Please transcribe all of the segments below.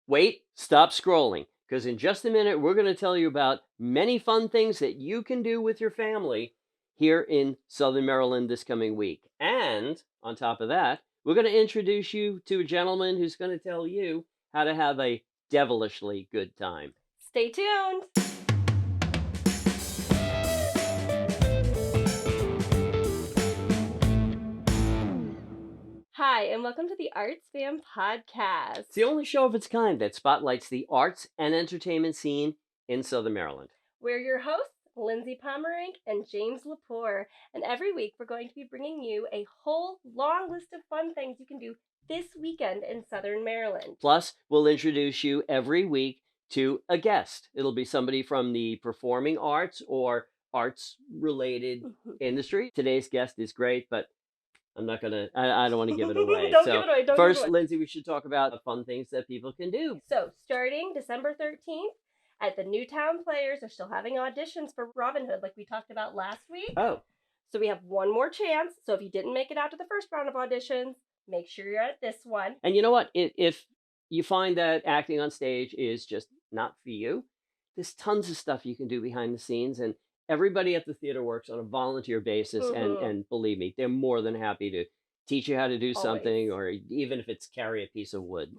Wait, stop scrolling, because in just a minute, we're going to tell you about many fun things that you can do with your family here in Southern Maryland this coming week. And on top of that, we're going to introduce you to a gentleman who's going to tell you how to have a devilishly good time. Stay tuned. Hi, and welcome to the ArtsFam podcast. It's the only show of its kind that spotlights the arts and entertainment scene in Southern Maryland. We're your hosts, Lindsay Pomerank and James Lepore, and every week we're going to be bringing you a whole long list of fun things you can do this weekend in Southern Maryland. Plus, we'll introduce you every week to a guest. It'll be somebody from the performing arts or arts-related industry. Today's guest is great, but I'm not gonna. I don't want to give it away. Don't give it away. First, Lindsay, we should talk about the fun things that people can do. So, starting December 13th at the Newtown Players, they're still having auditions for Robin Hood, like we talked about last week. Oh, so we have one more chance. So if you didn't make it out to the first round of auditions, make sure you're at this one. And you know what? If you find that acting on stage is just not for you, there's tons of stuff you can do behind the scenes, and everybody at the theater works on a volunteer basis, and believe me, they're more than happy to teach you how to do something, or even if it's carry a piece of wood,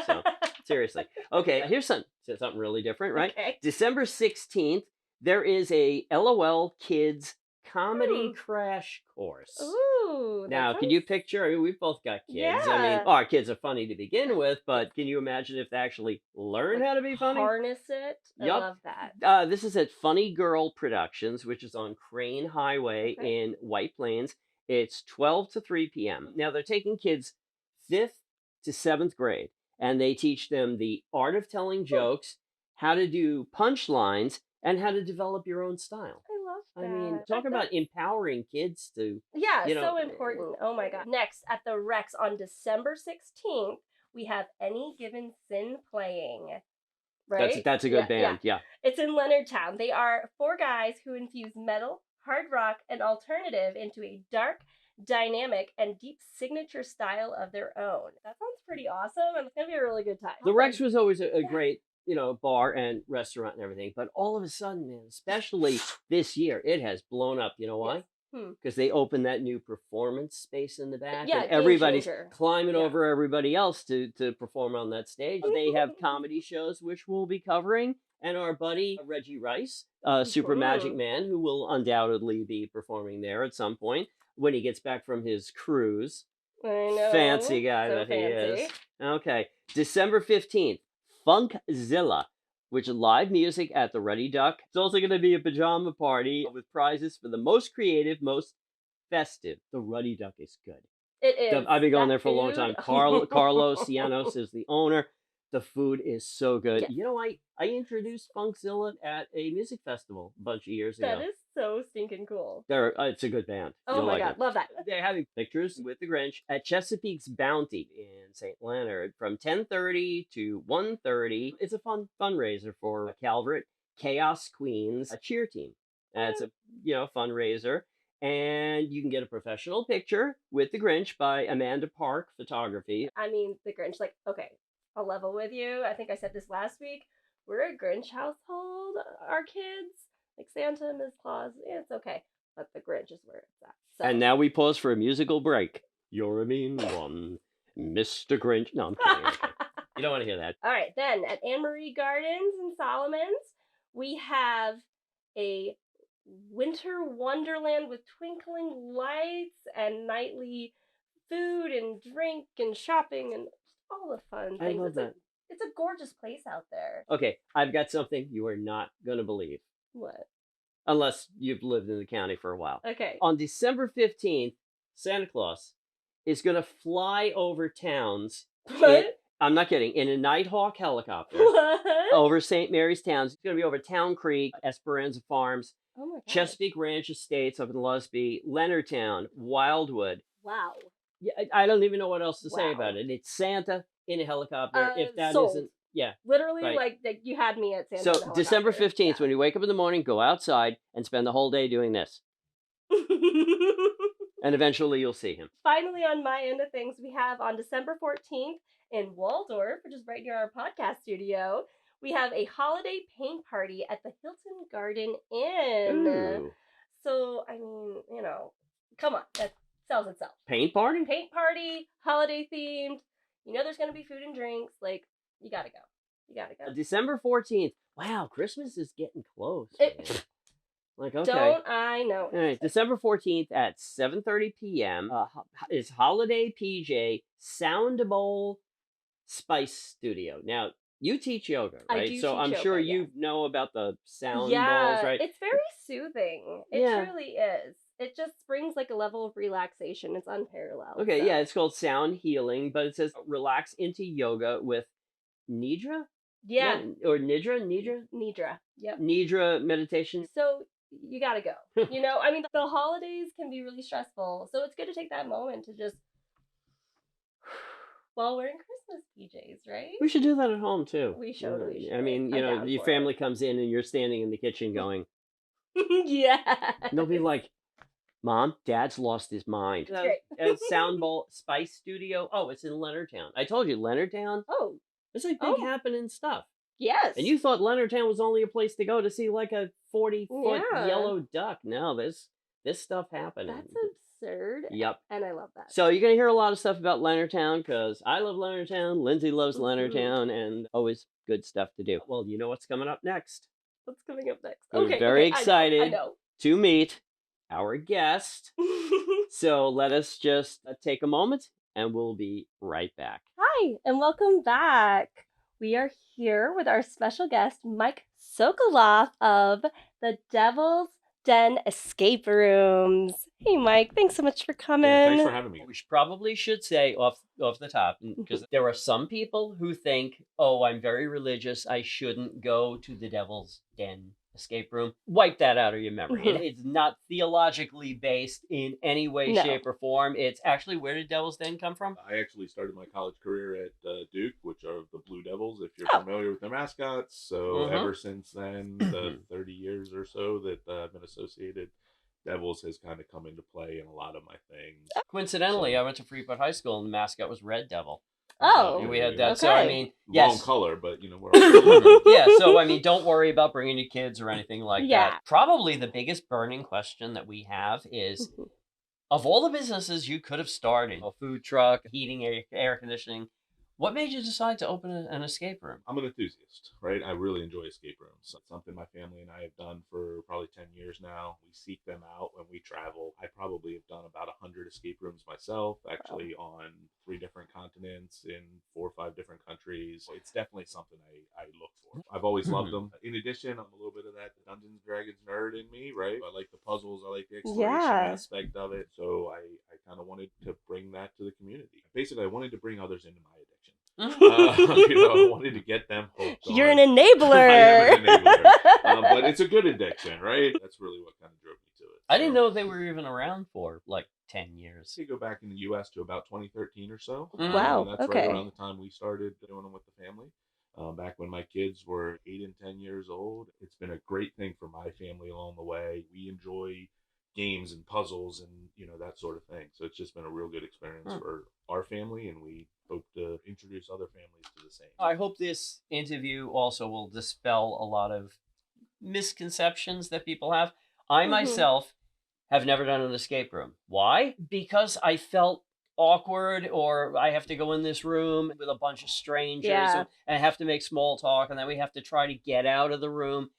so seriously. Okay, here's something really different, right? Okay. December 16th, there is a LOL Kids Comedy Crash Course. Ooh. Now, can you picture? I mean, we've both got kids. Yeah. I mean, our kids are funny to begin with, but can you imagine if they actually learn how to be funny? Harness it. Yep. I love that. This is at Funny Girl Productions, which is on Crane Highway in White Plains. It's 12 to 3 p.m. Now, they're taking kids 5th to 7th grade, and they teach them the art of telling jokes, how to do punchlines, and how to develop your own style. I love that. I mean, talk about empowering kids to... Yeah, so important. Oh my God. Next, at the Rex on December 16th, we have Any Given Sin playing. Right? That's a good band, yeah. It's in Leonardtown. They are 4 guys who infuse metal, hard rock, and alternative into a dark, dynamic, and deep signature style of their own. That sounds pretty awesome, and it's going to be a really good time. The Rex was always a great, bar and restaurant and everything, but all of a sudden, man, especially this year, it has blown up. You know why? Because they opened that new performance space in the back, and everybody's climbing over everybody else to perform on that stage. They have comedy shows, which we'll be covering, and our buddy Reggie Rice, Super Magic Man, who will undoubtedly be performing there at some point when he gets back from his cruise. I know. Fancy guy that he is. Okay, December 15th, Funkzilla, which is live music at the Ruddy Duck. It's also going to be a pajama party with prizes for the most creative, most festive. The Ruddy Duck is good. It is. I've been going there for a long time. Carlos Llanos is the owner. The food is so good. Yeah. You know, I introduced Funkzilla at a music festival a bunch of years ago. That is so stinking cool. It's a good band. Oh my God, love that. They're having pictures with the Grinch at Chesapeake's Bounty in St. Leonard from 10:30 to 1:30. It's a fun fundraiser for Calvert Chaos Queens, a cheer team. It's a fundraiser, and you can get a professional picture with the Grinch by Amanda Park Photography. I mean, the Grinch, okay, I'll level with you. I think I said this last week. We're a Grinch household. Our kids, like Santa and Ms. Claus, it's okay. But the Grinch is where it's at. So. And now we pause for a musical break. You're a mean one, Mr. Grinch. No, I'm kidding. Okay. You don't want to hear that. All right, then at Anne Marie Gardens in Solomons, we have a winter wonderland with twinkling lights and nightly food and drink and shopping and all the fun things. I love that. It's a gorgeous place out there. Okay, I've got something you are not going to believe. What? Unless you've lived in the county for a while. Okay. On December 15th, Santa Claus is going to fly over towns. What? I'm not kidding. In a Nighthawk helicopter. What? Over St. Mary's Towns. It's going to be over Town Creek, Esperanza Farms, Oh my God. Chesapeake Ranch Estates up in Lusby, Leonardtown, Wildwood. Wow. Yeah, I don't even know what else to say about it. It's Santa in a helicopter. If that sold. isn't, yeah. Literally, right. like you had me at Santa. So December 15th, when you wake up in the morning, go outside and spend the whole day doing this. And eventually you'll see him. Finally, on my end of things, we have on December 14th in Waldorf, which is right near our podcast studio, we have a holiday paint party at the Hilton Garden Inn. Ooh. So, I mean, come on, that sells itself. Paint party? Paint party, holiday themed. There's going to be food and drinks. Like, you gotta go. You gotta go. December 14th. Wow, Christmas is getting close. Like, okay. Don't I know? All right, December 14th at 7:30 p.m. Is Holiday PJ Sound Bowl Spice Studio. Now, you teach yoga, right? I do so teach I'm yoga, sure yeah. you know about the sound Yeah, bowls, right? it's very soothing. It Yeah. truly is. It just brings like a level of relaxation. It's unparalleled. Okay, so. yeah, it's called sound healing, but it says relax into yoga with Nidra? Yeah. Or Nidra? Nidra. Yep. Nidra meditation. So you gotta go. I mean, the holidays can be really stressful, so it's good to take that moment to just, while wearing Christmas PJs, right? We should do that at home too. We totally should. I mean, your family comes in and you're standing in the kitchen going, yeah. And they'll be like, Mom, Dad's lost his mind. Sound Bowl Spice Studio. Oh, it's in Leonardtown. I told you, Leonardtown. Oh. It's like big happening stuff. Yes. And you thought Leonardtown was only a place to go to see like a 40-foot yellow duck. No, this stuff happening. That's absurd. Yep. And I love that. So you're going to hear a lot of stuff about Leonardtown because I love Leonardtown, Lindsay loves Leonardtown, and always good stuff to do. Well, you know what's coming up next? What's coming up next? We're very excited I know. to meet our guest. So let us just take a moment and we'll be right back. Hi, and welcome back. We are here with our special guest, Mike Sokoloff of the Devil's Den Escape Rooms. Hey, Mike, thanks so much for coming. Yeah, thanks for having me. We probably should say off the top, because there are some people who think, oh, I'm very religious, I shouldn't go to the Devil's Den Escape Room. Wipe that out of your memory. It's not theologically based in any way, shape, or form. It's actually, where did Devil's Den come from? I actually started my college career at Duke, which are the Blue Devils, if you're familiar with their mascots. So ever since then, the 30 years or so that I've been associated, Devils has kind of come into play in a lot of my things. Coincidentally, I went to Freeport High School and the mascot was Red Devil. Oh, we had that. Okay. So I mean, wrong color, but we're all yeah. So I mean, don't worry about bringing your kids or anything like that. Probably the biggest burning question that we have is, of all the businesses you could have started, a food truck, heating, air conditioning, what made you decide to open an escape room? I'm an enthusiast, right? I really enjoy escape rooms. It's something my family and I have done for probably 10 years now. We seek them out when we travel. I probably have done about 100 escape rooms myself, actually on 3 different continents in 4 or 5 different countries. It's definitely something I look for. I've always loved them. In addition, I'm a little bit of that Dungeons & Dragons nerd in me, right? I like the puzzles. I like the exploration aspect of it. So I kind of wanted to bring that to the community. Basically, I wanted to bring others into my addiction. I wanted to get them hooked. You're an enabler. I am an enabler. But it's a good addiction, right? That's really what kind of drove me to it. I didn't know they were even around for like 10 years. You go back in the U.S. to about 2013 or so. Wow. That's right around the time we started doing them with the family. Back when my kids were 8 and 10 years old. It's been a great thing for my family along the way. We enjoy games and puzzles and that sort of thing. So it's just been a real good experience for our family, and we hope to introduce other families to the same. I hope this interview also will dispel a lot of misconceptions that people have. I myself have never done an escape room. Why? Because I felt awkward, or I have to go in this room with a bunch of strangers and I have to make small talk, and then we have to try to get out of the room.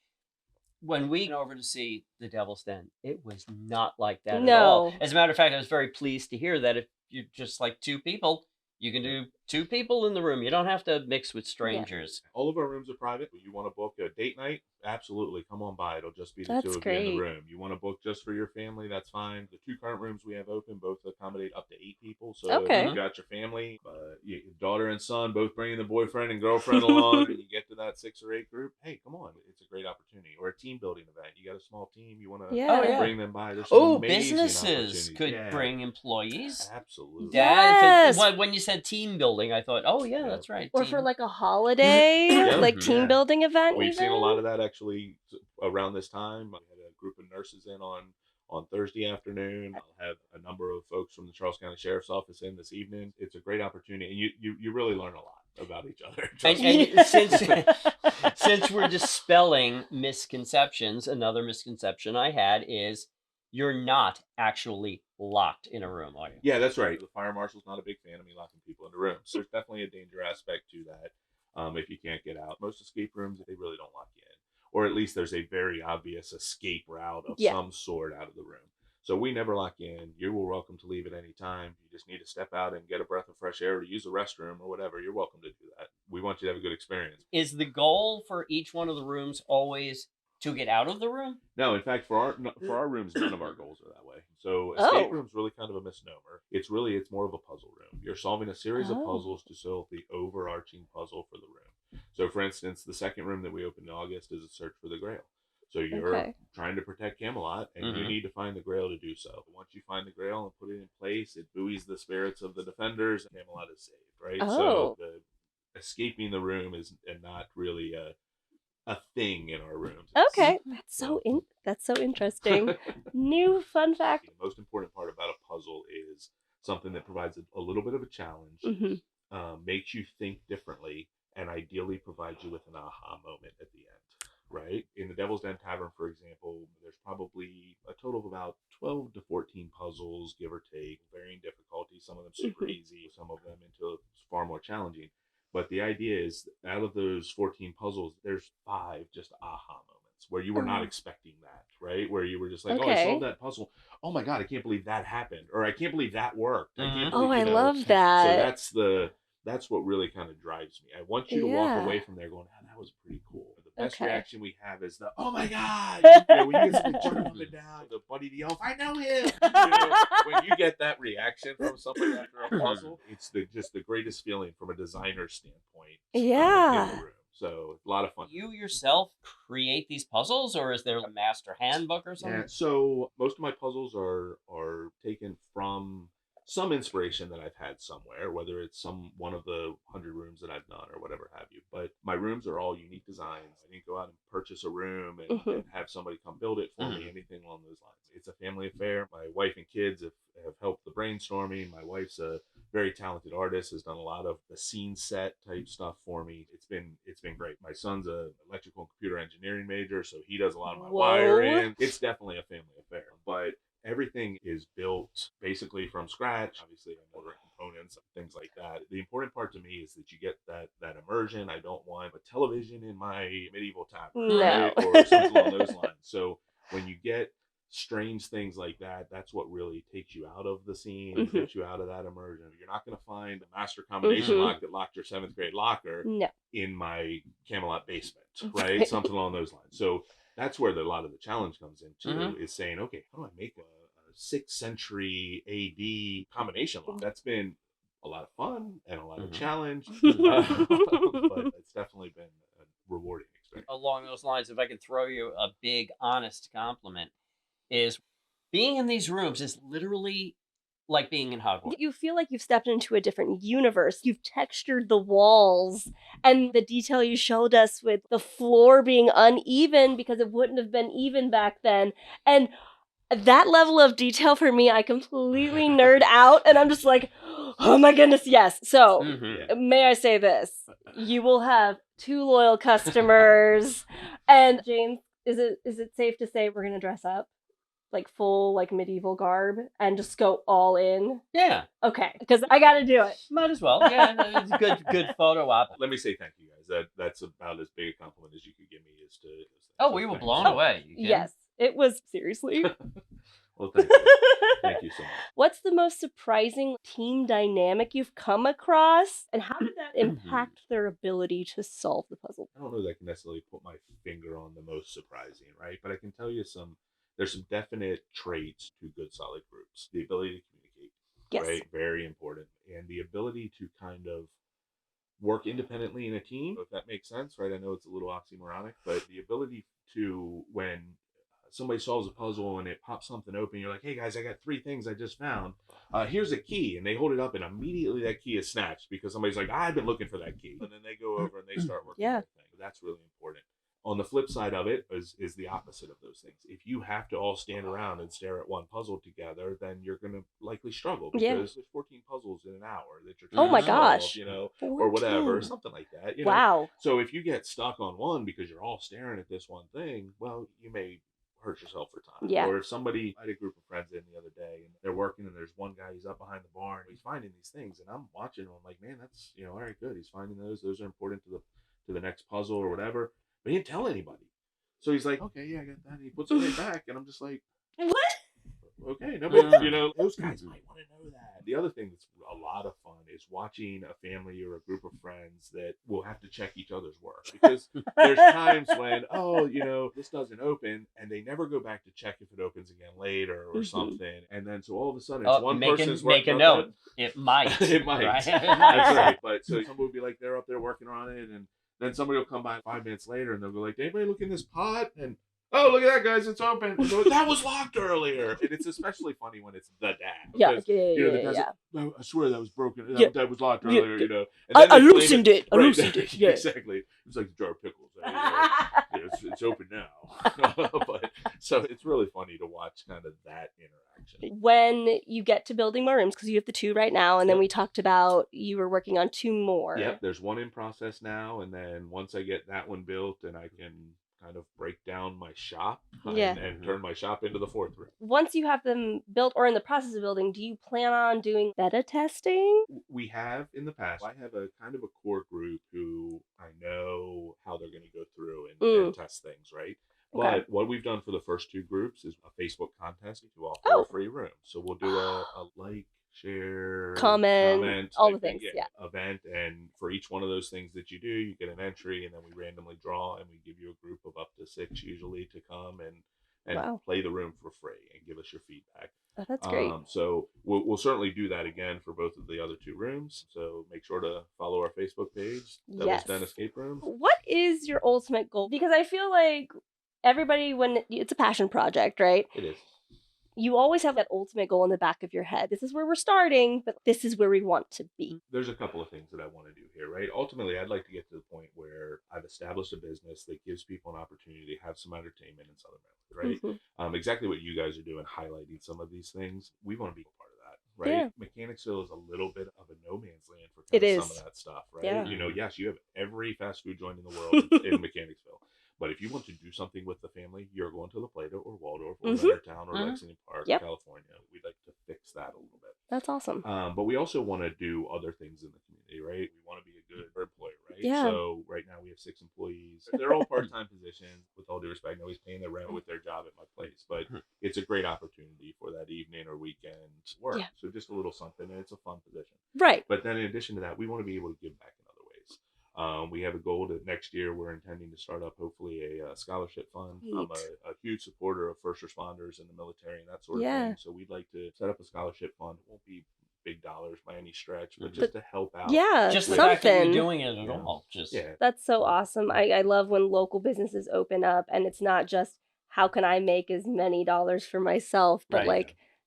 When we went over to see the Devil's Den, it was not like that at all. As a matter of fact, I was very pleased to hear that if you're just like 2 people, you can do 2 people in the room. You don't have to mix with strangers. All of our rooms are private. You want to book a date night? Absolutely. Come on by. It'll just be the 2 of you in the room. You want to book just for your family? That's fine. The 2 current rooms we have open both accommodate up to 8 people. So if you got your family, your daughter and son both bringing the boyfriend and girlfriend along, and you get to that 6 or 8 group, hey, come on. It's a great opportunity. Or a team building event. You got a small team. You want to bring them by. Businesses could bring employees. Absolutely. Yeah. When you said team building, I thought, that's right. Or for like a holiday, like team building event. We've seen a lot of that actually around this time. We had a group of nurses in on on Thursday afternoon. I'll have a number of folks from the Charles County Sheriff's Office in this evening. It's a great opportunity, and you really learn a lot about each other. And since we're dispelling misconceptions, another misconception I had is you're not actually locked in a room, are you? Yeah, that's right. The fire marshal's not a big fan of me locking people into rooms. There's definitely a danger aspect to that. If you can't get out, most escape rooms, they really don't lock you in, or at least there's a very obvious escape route of some sort out of the room. So we never lock you in. You were welcome to leave at any time. You just need to step out and get a breath of fresh air, or use the restroom or whatever. You're welcome to do that. We want you to have a good experience. Is the goal for each one of the rooms always to get out of the room? No, in fact, for our rooms, none of our goals are that way. So escape room's really kind of a misnomer. It's more of a puzzle room. You're solving a series of puzzles to solve the overarching puzzle for the room. So, for instance, the second room that we opened in August is a search for the Grail. So you're trying to protect Camelot, and you need to find the Grail to do so. Once you find the Grail and put it in place, it buoys the spirits of the defenders, and Camelot is saved, right? So the escaping the room is not really a thing in our rooms. Okay, that's so interesting. New fun fact. The most important part about a puzzle is something that provides a little bit of a challenge, makes you think differently, and ideally provides you with an aha moment at the end. Right? In the Devil's Den Tavern, for example, there's probably a total of about 12 to 14 puzzles, give or take, varying difficulty. Some of them super easy, some of them into far more challenging. But the idea is, out of those 14 puzzles, there's 5 just aha moments where you were not expecting that, right? Where you were just like, oh, I solved that puzzle. Oh my God, I can't believe that happened. Or I can't believe that worked. I love that. So that's what really kind of drives me. I want you to walk away from there going, oh, that was pretty cool. The best reaction we have is the, oh my God, when you get something jumping up and down, the Buddy the Elf, I know him. When you get that reaction from somebody after a puzzle, it's just the greatest feeling from a designer's standpoint. In the room. So a lot of fun. You yourself create these puzzles, or is there a master handbook or something? Yeah, so most of my puzzles are taken from some inspiration that I've had somewhere, whether it's one of the 100 rooms that I've done or whatever have you. But my rooms are all unique designs. I didn't go out and purchase a room and have somebody come build it for me, anything along those lines. It's a family affair. My wife and kids have helped the brainstorming. My wife's a very talented artist, has done a lot of the scene set type stuff for me. It's been great. My son's an electrical and computer engineering major, so he does a lot of my wiring. It's definitely a family affair. But everything is built basically from scratch. Obviously, I order components and things like that. The important part to me is that you get that immersion. I don't want a television in my medieval tavern, right? Or something along those lines. So when you get strange things like that, that's what really takes you out of the scene and gets you out of that immersion. You're not going to find a master combination lock that locked your 7th grade locker in my Camelot basement, right? Something along those lines. So that's where a lot of the challenge comes in too, is saying, okay, how do I make a 6th century AD combination lock? That's been a lot of fun and a lot of challenge, but it's definitely been a rewarding experience. Along those lines, if I could throw you a big, honest compliment, is being in these rooms is literally like being in Hogwarts. You feel like you've stepped into a different universe. You've textured the walls, and the detail you showed us with the floor being uneven because it wouldn't have been even back then. And that level of detail for me, I completely nerd out, and I'm just like, oh my goodness, yes. So, may I say this? You will have 2 loyal customers, and Jane, is it safe to say we're going to dress up? Like full, like medieval garb and just go all in? Yeah. Okay, because I got to do it. Might as well. Yeah, it's a good photo op. Let me say thank you guys. That's about as big a compliment as you could give me as to. Oh, we were blown away. Yes, it was, seriously. Well, thank you. Thank you so much. What's the most surprising team dynamic you've come across, and how did that impact their ability to solve the puzzle? I don't know that I can necessarily put my finger on the most surprising, right? But I can tell you there's some definite traits to good solid groups. The ability to communicate, right? Very important. And the ability to kind of work independently in a team, if that makes sense, right? I know it's a little oxymoronic, but the ability to, when somebody solves a puzzle and it pops something open, you're like, hey guys, I got 3 things I just found. Here's a key. And they hold it up and immediately that key is snatched because somebody's like, I've been looking for that key. And then they go over and they start working on the thing. That's really important. On the flip side of it is the opposite of those things. If you have to all stand around and stare at one puzzle together, then you're going to likely struggle because there's 14 puzzles in an hour that you're Oh trying my to solve, gosh. you know, 14. or whatever, something like that. You know? Wow. So if you get stuck on one because you're all staring at this one thing, well, you may hurt yourself for time. Yeah. Or if somebody, I had a group of friends in the other day and they're working and there's one guy, he's up behind the barn, he's finding these things and I'm watching him. I'm like, man, that's, you know, all right, good. He's finding those. Those are important to the next puzzle or whatever. But he didn't tell anybody. So he's like, okay, yeah, I got that. And he puts it right back. And I'm just like, what? Okay, no, but you know, those guys might want to know that. The other thing that's a lot of fun is watching a family or a group of friends that will have to check each other's work because there's times when, oh, you know, this doesn't open, and they never go back to check if it opens again later or something, and then so all of a sudden it's one person's make a working note. on It might. it might. Right? That's right. But so somebody will be like, they're up there working on it, and then somebody will come by 5 minutes later, and they'll go like, "Did anybody look in this pot?" And oh, look at that, guys! It's open. So, that was locked earlier, and it's especially funny when it's the dad. Because, you know, the dad's like, no, I swear that was broken. That was locked earlier. You know, and then I loosened it. I loosened it. Yeah, exactly. It's like a jar of pickles. You know, it's open now. But so it's really funny to watch kind of that interaction. When you get to building more rooms, because you have the 2 right now, and then we talked about you were working on 2 more. Yep, there's 1 in process now, and then once I get that one built, and I can kind of break down my shop and turn my shop into the 4th room. Once you have them built or in the process of building, do you plan on doing beta testing? We have in the past. I have a kind of a core group who I know how they're going to go through and test things, right? Okay. But what we've done for the first 2 groups is a Facebook contest to offer a free room. So we'll do a like, share, comment all the things, event, and for each one of those things that you do, you get an entry, and then we randomly draw, and we give you a group of up to 6 usually to come and play the room for free and give us your feedback. Oh, that's great. So we'll certainly do that again for both of the other 2 rooms. So make sure to follow our Facebook page, Devil's Den Escape Room. What is your ultimate goal? Because I feel like everybody, when it's a passion project, right? It is. You always have that ultimate goal in the back of your head. This is where we're starting, but this is where we want to be. There's a couple of things that I want to do here, right? Ultimately, I'd like to get to the point where I've established a business that gives people an opportunity to have some entertainment in Southern Maryland, right? Exactly what you guys are doing, highlighting some of these things. We want to be a part of that, right? Yeah. Mechanicsville is a little bit of a no man's land for some of that stuff, right? Yeah. You know, yes, you have every fast food joint in the world in Mechanicsville. But if you want to do something with the family, you're going to La Plata or Waldorf or Leonardtown or Lexington Park, California. We'd like to fix that a little bit. That's awesome. But we also want to do other things in the community, right? We want to be a good employer, right? Yeah. So right now we have 6 employees. They're all part-time positions. With all due respect, nobody's paying their rent with their job at my place. But it's a great opportunity for that evening or weekend work. Yeah. So just a little something, and it's a fun position. Right. But then in addition to that, we want to be able to give back in other ways. We have a goal that next year we're intending to start up hopefully a scholarship fund. I'm a huge supporter of first responders and the military and that sort of thing. So we'd like to set up a scholarship fund. It won't be big dollars by any stretch, but just to help out. Yeah, just the fact that you're doing it at all. That's so awesome. I love when local businesses open up, and it's not just how can I make as many dollars for myself, but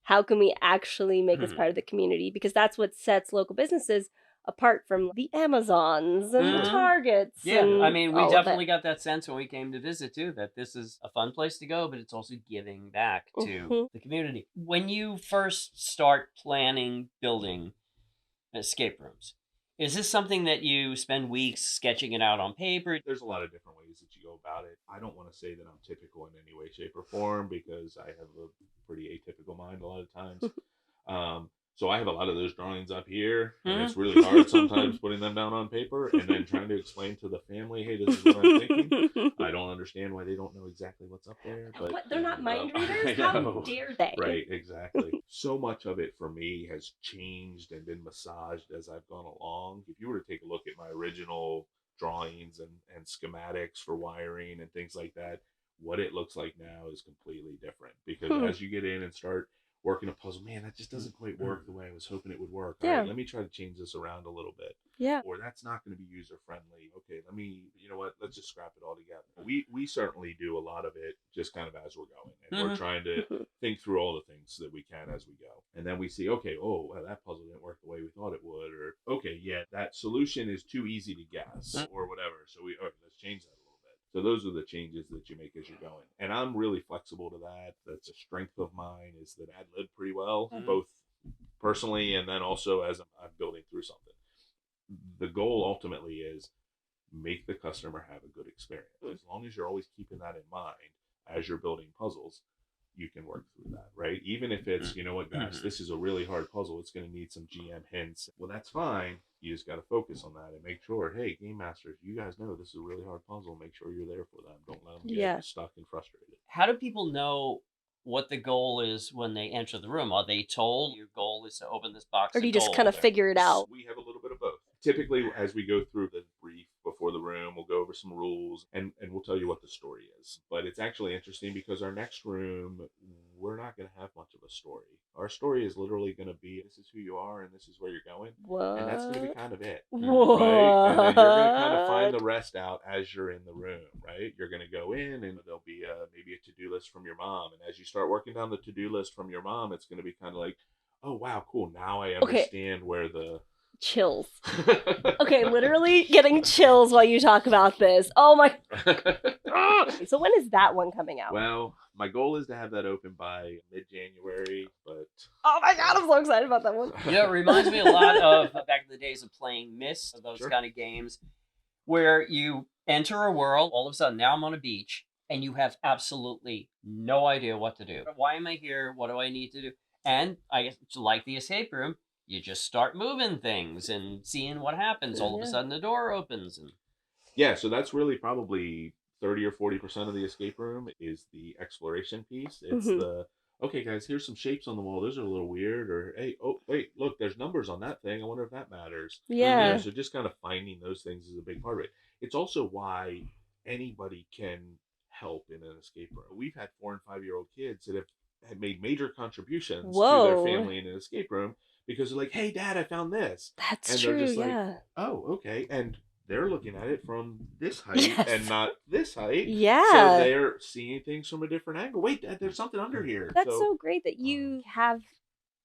how can we actually make us part of the community? Because that's what sets local businesses apart from the Amazons and the Targets. Yeah, and I mean, we definitely got that sense when we came to visit too, that this is a fun place to go, but it's also giving back to the community. When you first start planning building escape rooms, is this something that you spend weeks sketching it out on paper? There's a lot of different ways that you go about it. I don't want to say that I'm typical in any way, shape, or form because I have a pretty atypical mind a lot of times. So I have a lot of those drawings up here, and it's really hard sometimes putting them down on paper and then trying to explain to the family, hey, this is what I'm thinking. I don't understand why they don't know exactly what's up there. But they're not mind readers? How dare they? Right, exactly. So much of it for me has changed and been massaged as I've gone along. If you were to take a look at my original drawings and schematics for wiring and things like that, what it looks like now is completely different. Because as you get in and start working a puzzle, man, that just doesn't quite work the way I was hoping it would work. All right, let me try to change this around a little bit. Yeah. Or that's not going to be user friendly. Okay, you know what? Let's just scrap it all together. We certainly do a lot of it just kind of as we're going, and we're trying to think through all the things that we can as we go. And then we see, okay, oh, well, that puzzle didn't work the way we thought it would, or okay, yeah, that solution is too easy to guess, or whatever. So let's change that a little bit. So those are the changes that you make as you're going. And I'm really flexible to that. That's a strength of mine, is that I live pretty well, both personally and then also as I'm building through something. The goal ultimately is make the customer have a good experience. As long as you're always keeping that in mind as you're building puzzles, you can work through that, right? Even if it's, you know what, guys, this is a really hard puzzle. It's going to need some GM hints. Well, that's fine. You just got to focus on that and make sure, hey, game masters, you guys know this is a really hard puzzle. Make sure you're there for them. Don't let them get stuck and frustrated. How do people know what the goal is when they enter the room? Are they told your goal is to open this box? Or do you just kind of figure it out? We have a little bit of both. Typically, as we go through the brief before the room, we'll go over some rules and we'll tell you what the story is. But it's actually interesting because our next room, we're not going to have much of a story. Our story is literally going to be, this is who you are and this is where you're going. What? And that's going to be kind of it. What? Right? And then you're going to kind of find the rest out as you're in the room, right? You're going to go in and there'll be maybe a to-do list from your mom. And as you start working down the to-do list from your mom, it's going to be kind of like, oh, wow, cool. Now I understand where the... Chills. Okay, literally getting chills while you talk about this. Oh my. So when is that one coming out? Well, my goal is to have that open by mid-January, but... Oh my god, I'm so excited about that one. Yeah, it reminds me a lot of back in the days of playing Myst, those kind of games, where you enter a world, all of a sudden, now I'm on a beach, and you have absolutely no idea what to do. Why am I here? What do I need to do? And I guess, like the escape room, you just start moving things and seeing what happens. All of a sudden, the door opens. And yeah, so that's really probably 30 or 40% of the escape room is the exploration piece. It's the, okay, guys, here's some shapes on the wall. Those are a little weird. Or, hey, oh, wait, look, there's numbers on that thing. I wonder if that matters. Yeah. You know, so just kind of finding those things is a big part of it. It's also why anybody can help in an escape room. We've had 4 and 5-year-old kids that have made major contributions to their family in an escape room because they're like, hey, Dad, I found this. That's and true, they're just like, oh, okay. And they're looking at it from this height and not this height. Yeah. So they're seeing things from a different angle. Wait, Dad, there's something under here. That's so great that you have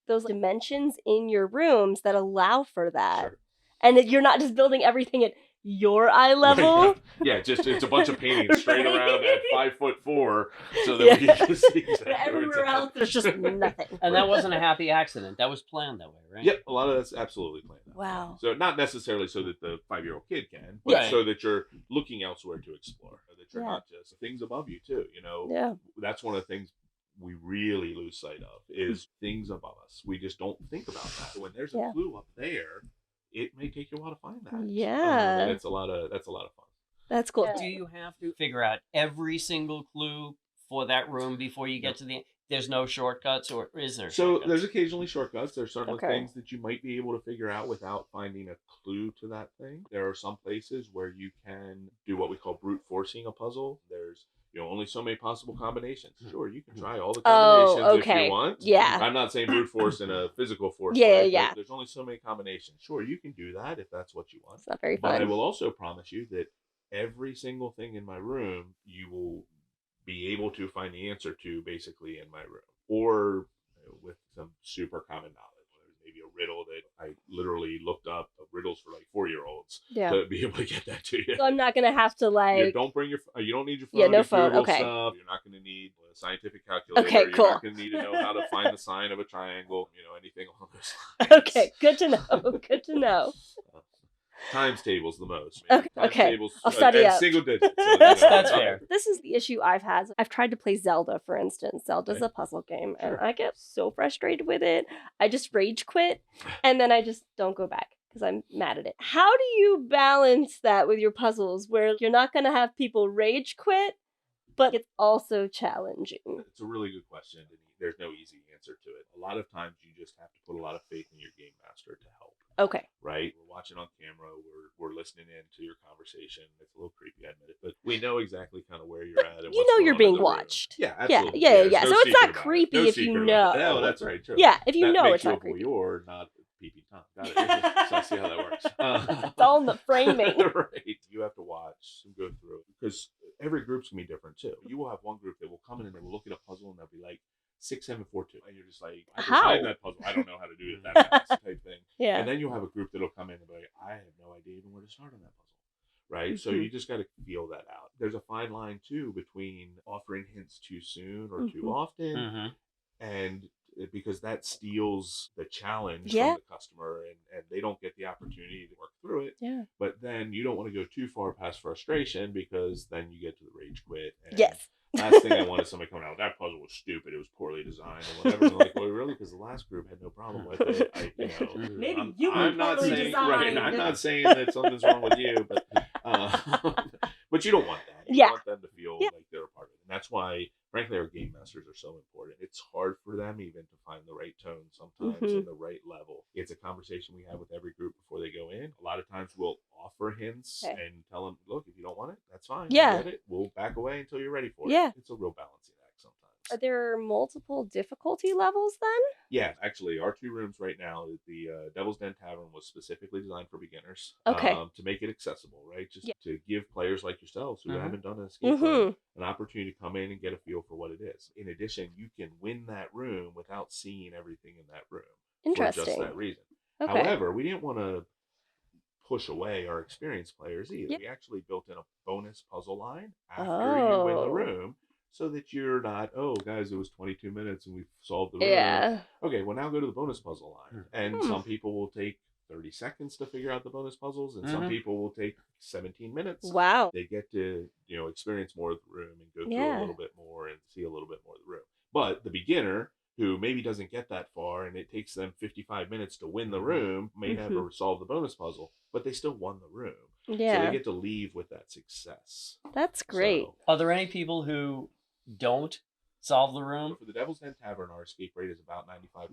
those dimensions in your rooms that allow for that. Sure. And that you're not just building everything at your eye level. Right, yeah, just it's a bunch of painting straight around at 5'4", so that we can see exactly everywhere else there's just nothing. And that wasn't a happy accident. That was planned that way, right? Yep, a lot of that's absolutely planned. Wow. So not necessarily so that the 5-year-old kid can, but so that you're looking elsewhere to explore. That you're not just things above you too. You know, that's one of the things we really lose sight of is things above us. We just don't think about that. When there's a clue up there, it may take you a while to find that. Yeah. And that's a lot of fun. That's cool. Do you have to figure out every single clue for that room before you get to the end? There's no shortcuts, or is there? So there's occasionally shortcuts. There's certainly things that you might be able to figure out without finding a clue to that thing. There are some places where you can do what we call brute forcing a puzzle. There's only so many possible combinations. Sure, you can try all the combinations if you want. Yeah. I'm not saying brute force in a physical force. Yeah. There's only so many combinations. Sure, you can do that if that's what you want. It's not very fun. But I will also promise you that every single thing in my room, you will be able to find the answer to basically in my room. Or with some super common knowledge. Maybe a riddle that I literally looked up riddles for like 4-year-olds to be able to get that to you. So I'm not gonna have to you don't need your phone. No to phone. Google Okay. Stuff. You're not gonna need a scientific calculator. Okay, cool. You're not gonna need to know how to find the sign of a triangle. Anything along those lines. Okay, good to know. Good to know. Times tables the most. Okay. Tables, I'll study up. single digits. So, That's fair. This is the issue I've had. I've tried to play Zelda, for instance. Zelda's a puzzle game, and I get so frustrated with it. I just rage quit, and then I just don't go back because I'm mad at it. How do you balance that with your puzzles where you're not going to have people rage quit, but it's also challenging? It's a really good question. There's no easy answer to it. A lot of times you just have to put a lot of faith in your game master to help. Okay. Right? We're watching on camera. We're listening in to your conversation. It's a little creepy, I admit it. But we know exactly kind of where you're at. And you're being watched. Yeah, absolutely. Yeah. So it's not creepy if you know. No, that's right. True. Yeah, if you know makes it's not creepy. You're not peeping Tom. Got it. So I see how that works. It's all in the framing. Right. You have to watch and go through. Because every group's going to be different, too. You will have one group that will come in and they will look at a puzzle and they'll be like, 6, 7, 4, 2. And you're just like, I designed that puzzle. I don't know how to do it that fast type thing. Yeah. And then you'll have a group that'll come in and be like, I have no idea even where to start on that puzzle. right? So you just got to feel that out. There's a fine line too between offering hints too soon or too often, and because that steals the challenge from the customer, and they don't get the opportunity to work through it. Yeah. But then you don't want to go too far past frustration, because then you get to the rage quit. And last thing I wanted somebody coming out, that puzzle was stupid, it was poorly designed or whatever. And I'm like, well, really? Because the last group had no problem with it. Maybe you were I'm not poorly saying designed. I'm not saying that something's wrong with you, but but you don't want that. You want them to feel like they're a part of it. And that's why, frankly, our game masters are so important. It's hard for them even to find the right tone sometimes and the right level. It's a conversation we have with every group before they go in. A lot of times we'll offer hints and tell them, look, if you don't want it, that's fine. Yeah. Get it. We'll back away until you're ready for it. Yeah. It's a real balancing act sometimes. Are there multiple difficulty levels then? Yeah, actually, our 2 rooms right now, the Devil's Den Tavern was specifically designed for beginners. Okay. To make it accessible, right? Just to give players like yourselves who haven't done an escape room an opportunity to come in and get a feel for what it is. In addition, you can win that room without seeing everything in that room. Interesting. For just that reason. Okay. However, we didn't want to push away our experienced players either. We actually built in a bonus puzzle line after you win the room, so that you're not, oh, guys, it was 22 minutes and we've solved the room. Yeah. Okay, well, now go to the bonus puzzle line. And some people will take 30 seconds to figure out the bonus puzzles, and some people will take 17 minutes. Wow. They get to, experience more of the room and go through a little bit more and see a little bit more of the room. But the beginner, who maybe doesn't get that far and it takes them 55 minutes to win the room, may never solve the bonus puzzle, but they still won the room. Yeah. So they get to leave with that success. That's great. So, are there any people who don't solve the room? For the Devil's Den Tavern, our escape rate is about 95%.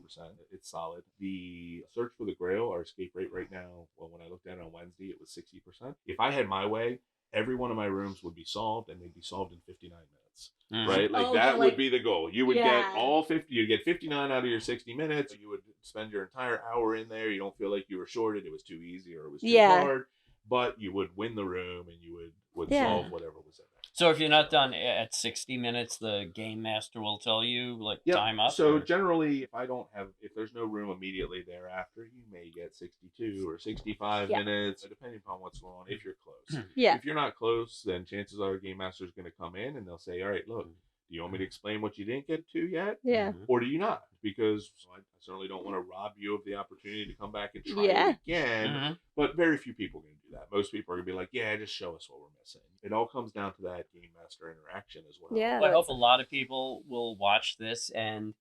It's solid. The Search for the Grail, our escape rate right now, well, when I looked at it on Wednesday, it was 60%. If I had my way, every one of my rooms would be solved, and they'd be solved in 59 minutes. Right? Like that would be the goal. You would get all 50, you'd get 59 out of your 60 minutes. You would spend your entire hour in there. You don't feel like you were shorted. It was too easy or it was too hard. But you would win the room and you would solve whatever was in there. So if you're not done at 60 minutes, the game master will tell you, time up? So generally, if there's no room immediately thereafter, you may get 62 or 65 minutes, depending upon what's going on, if you're close. If you're not close, then chances are a game master is going to come in and they'll say, all right, look, do you want me to explain what you didn't get to yet? Yeah. Or do you not? Because I certainly don't want to rob you of the opportunity to come back and try it again. But very few people are going to do that. Most people are going to be like, yeah, just show us what we're missing. It all comes down to that game master interaction as well. Yeah. Well, I hope a lot of people will watch this and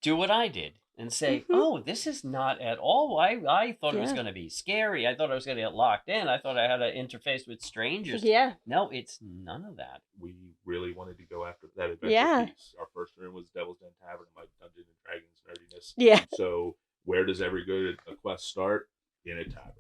do what I did and say, oh, this is not at all. I thought it was going to be scary. I thought I was going to get locked in. I thought I had to interface with strangers. Yeah. No, it's none of that. We really wanted to go after that adventure piece. Our first room was Devil's Den Tavern, my Dungeons and Dragons nerdiness. Yeah. So where does every good quest start? In a tavern.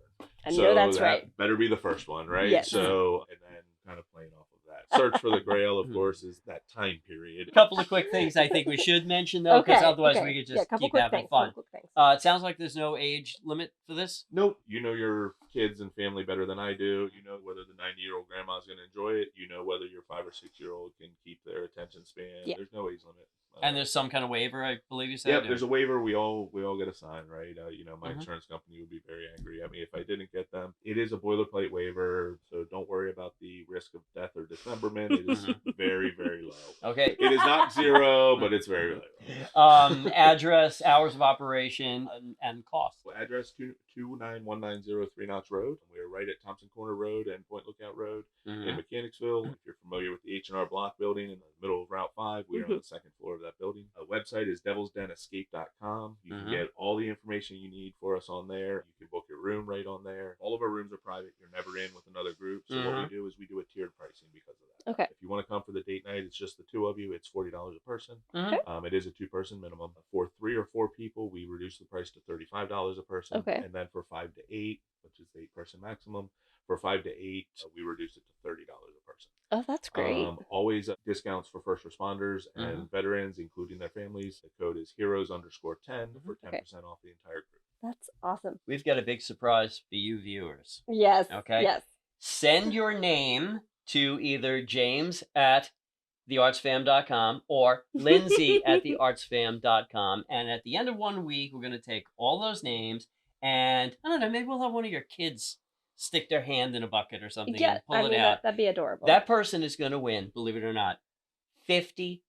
I know that's right. Better be the first one, right? Yes. So, and then kind of playing off of that. Search for the Grail, of course, is that time period. A couple of quick things I think we should mention, though, because otherwise we could just keep having fun. It sounds like there's no age limit for this? Nope. You know your kids and family better than I do. You know whether the 90-year-old grandma's going to enjoy it. You know whether your 5 or 6-year-old can keep their attention span. Yeah. There's no age limit. And there's some kind of waiver, I believe you said? Yeah, there's a waiver. We all get a sign, right? My insurance company would be very angry at me if I didn't get them. It is a boilerplate waiver, so don't worry about the risk of death or dismemberment. It is very, very low. Okay. It is not 0, but it's very low. Address, hours of operation, and cost. Address 29190 Three Notch Road. We're right at Thompson Corner Road and Point Lookout Road in Mechanicsville. If you're familiar with the H&R Block building in the middle of Route 5, we're on the second floor of that building. Our website is devilsdenescape.com. You can get all the information you need for us on there. You can book your room right on there. All of our rooms are private. You're never in with another group. So what we do is we do a tiered pricing because of that. Okay. If you want to come for the date night, it's just the 2 of you. It's $40 a person. It is a 2-person minimum. For 3 or 4 people, we reduce the price to $35 a person. Okay. And then for 5 to 8, which is the 8-person maximum, for 5 to 8, we reduce it to $30 a person. Oh, that's great. Always discounts for first responders and veterans, including their families. The code is heroes_10 for 10% off the entire group. That's awesome. We've got a big surprise for you viewers. Yes. Okay. Yes. Send your name to either James at theartsfam.com or Lindsay at theartsfam.com. And at the end of 1 week, we're going to take all those names and, I don't know, maybe we'll have one of your kids stick their hand in a bucket or something Yeah, and pull it mean, out. that'd be adorable. That person is going to win, believe it or not, $50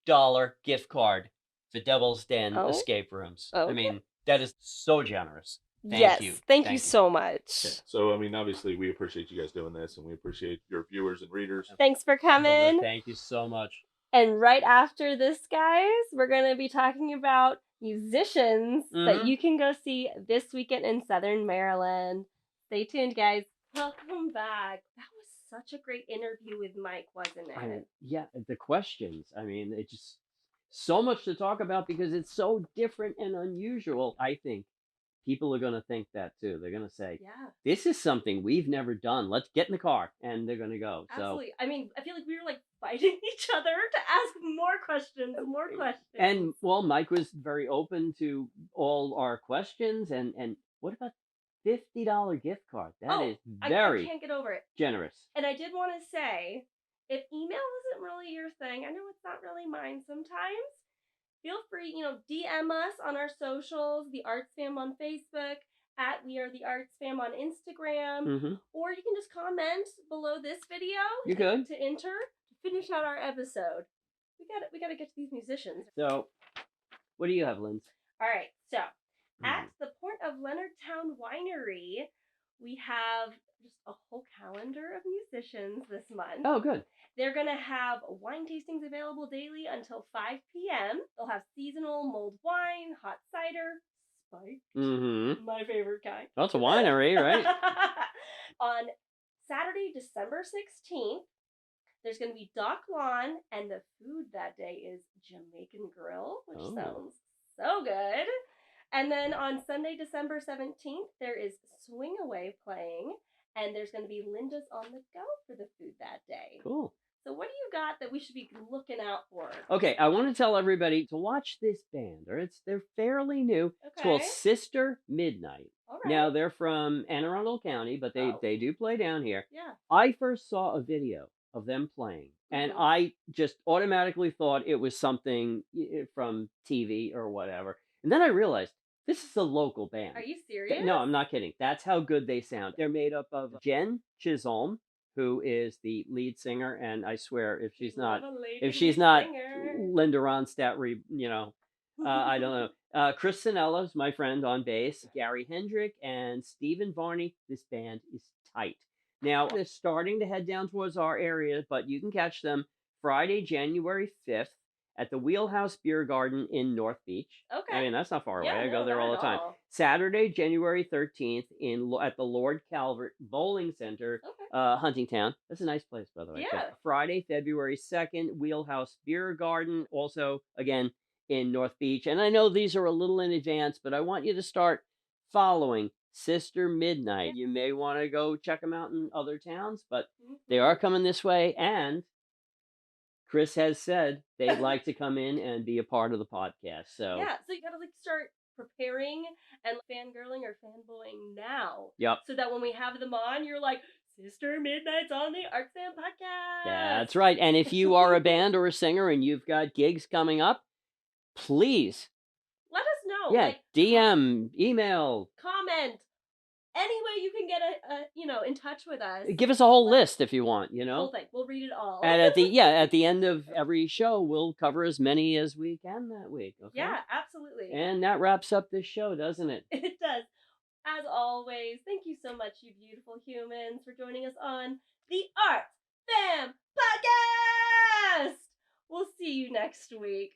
gift card for Devil's Den escape rooms. Okay. I mean, that is so generous. Thank you. Thank you so much. Yeah. So, I mean, obviously, we appreciate you guys doing this, and we appreciate your viewers and readers. Thanks for coming. Thank you so much. And right after this, guys, we're going to be talking about musicians that you can go see this weekend in Southern Maryland. Stay tuned, guys. Welcome back. That was such a great interview with Mike, wasn't it? I mean, yeah, the questions. I mean, it's just so much to talk about because it's so different and unusual. I think people are going to think that too. They're going to say, yeah, this is something we've never done. Let's get in the car. And they're going to go. Absolutely. So, I mean, I feel like we were like fighting each other to ask more questions. And, well, Mike was very open to all our questions. And what about $50 gift card? That is very I can't get over it. Generous. And I did want to say, if email isn't really your thing, I know it's not really mine sometimes, feel free, DM us on our socials, the ArtsFam on Facebook, at We Are the ArtsFam on Instagram, or you can just comment below this video to enter to finish out our episode. We got to get to these musicians. So, what do you have, Linz? All right, so at the Port of Leonardtown Winery, we have just a whole calendar of musicians this month. Oh, good. They're going to have wine tastings available daily until 5 p.m. They'll have seasonal mulled wine, hot cider, spiked, my favorite kind. Well, it's a winery, right? On Saturday, December 16th, there's going to be Doc Lawn, and the food that day is Jamaican Grill, which sounds so good. And then on Sunday, December 17th, there is Swing Away playing, and there's going to be Linda's on the Go for the food that day. Cool. So what do you got that we should be looking out for? Okay, I want to tell everybody to watch this band. They're fairly new. Okay. It's called Sister Midnight. All right. Now, they're from Anne Arundel County, but they do play down here. Yeah. I first saw a video of them playing, and I just automatically thought it was something from TV or whatever. And then I realized, this is a local band. Are you serious? No, I'm not kidding. That's how good they sound. They're made up of Jen Chisholm, who is the lead singer, and I swear if she's not Linda Ronstadt, I don't know. Chris Sinella's my friend on bass, Gary Hendrick, and Stephen Varney. This band is tight. Now they're starting to head down towards our area, but you can catch them Friday, January 5th. At the Wheelhouse Beer Garden in North Beach. Okay. I mean, that's not far away. I go there all the time. Saturday, January 13th at the Lord Calvert Bowling Center, Huntingtown. That's a nice place, by the way. Yeah. So Friday, February 2nd, Wheelhouse Beer Garden, also, again, in North Beach. And I know these are a little in advance, but I want you to start following Sister Midnight. You may want to go check them out in other towns, but they are coming this way, and Chris has said they'd like to come in and be a part of the podcast. So yeah, so you gotta start preparing and fangirling or fanboying now. Yep. So that when we have them on, you're like, Sister Midnight's on the ArtsFam podcast. That's right. And if you are a band or a singer and you've got gigs coming up, please let us know. Yeah, DM, email, comment. Any way you can get in touch with us. Give us a whole list if you want, Whole thing. We'll read it all. And at the end of every show, we'll cover as many as we can that week. Okay? Yeah, absolutely. And that wraps up this show, doesn't it? It does. As always, thank you so much, you beautiful humans, for joining us on the ArtsFam podcast. We'll see you next week.